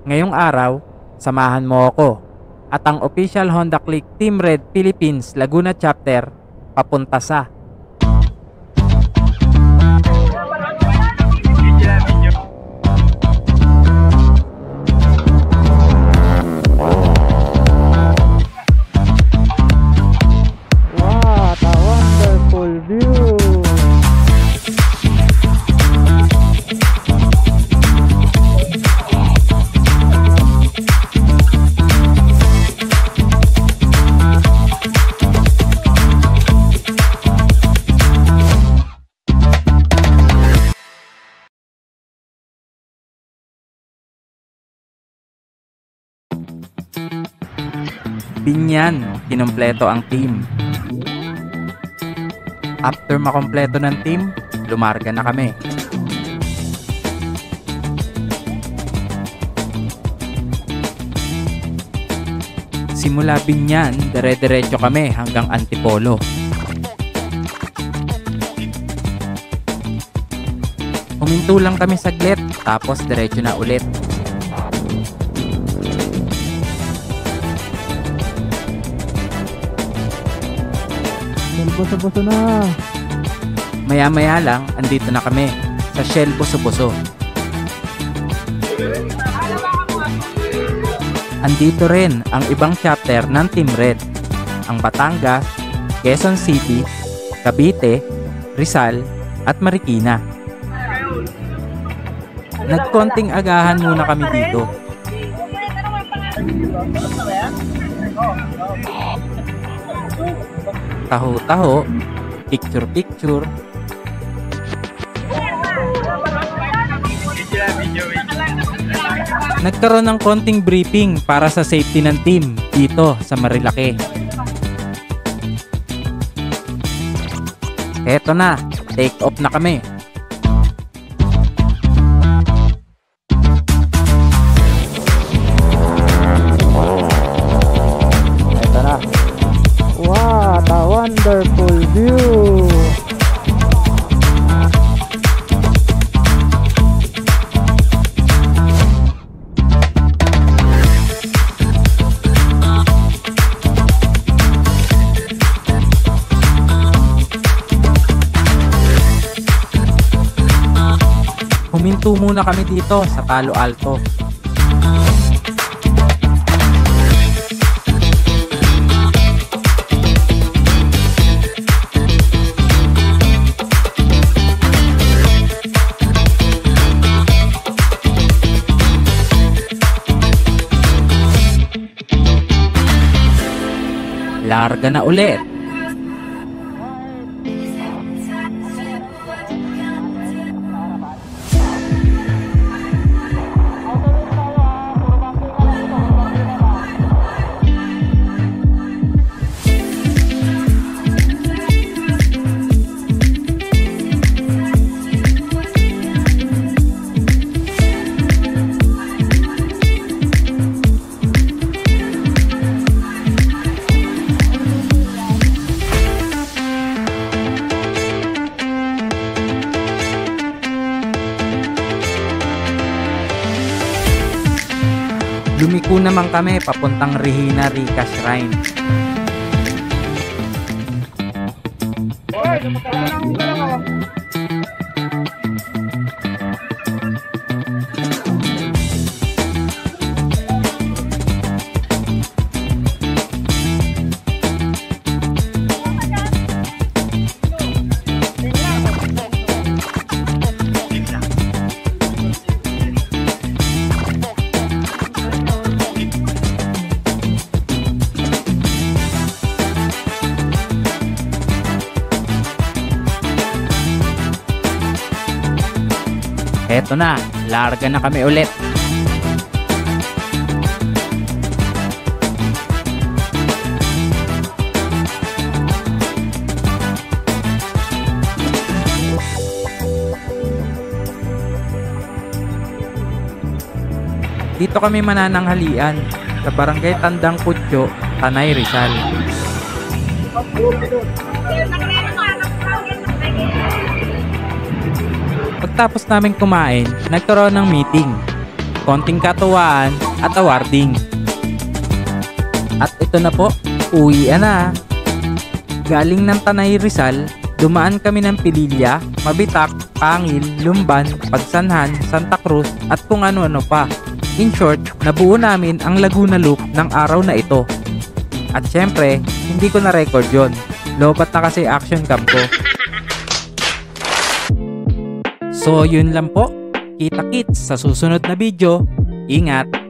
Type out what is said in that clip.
Ngayong araw, samahan mo ako at ang official Honda Click Team Red Philippines Laguna Chapter papunta sa What a wonderful view! Binyan, kinumpleto ang team. After makompleto ng team, lumarga na kami. Simula Binyan, dire-diretso kami hanggang Antipolo. Huminto lang kami saglit, tapos diretso na ulit. Boso-boso na. Maya-maya lang, andito na kami sa Shell Boso-Boso. Andito rin ang ibang chapter ng Team Red, ang Batangas, Quezon City, Cavite, Rizal at Marikina. Nagkonting agahan muna kami dito. Taho-taho, picture-picture. Nagkaroon ng konting briefing para sa safety ng team dito sa Marilake. Eto na, take off na kami. Ito na. What a wonderful view! Huminto muna kami dito sa Palo Alto. Larga na ulit. Lumiko naman kami papuntang Regina Rica Shrine. Eto na, larga na kami ulit. Dito kami manananghalian sa Barangay Tandang Kutyo, Tanay, Rizal. Pagtapos namin kumain, nagkaroon ng meeting. konting katuwaan at awarding. At ito na po, uwian na. Galing ng Tanay Rizal, dumaan kami ng Pililla, Mabitak, Pangil, Lumban, Pagsanhan, Santa Cruz at kung ano-ano pa. In short, nabuo namin ang Laguna Loop ng araw na ito. At syempre, hindi ko na-record yon. Lobat na kasi action cam ko. So yun lang po. Kita-kits sa susunod na video. Ingat!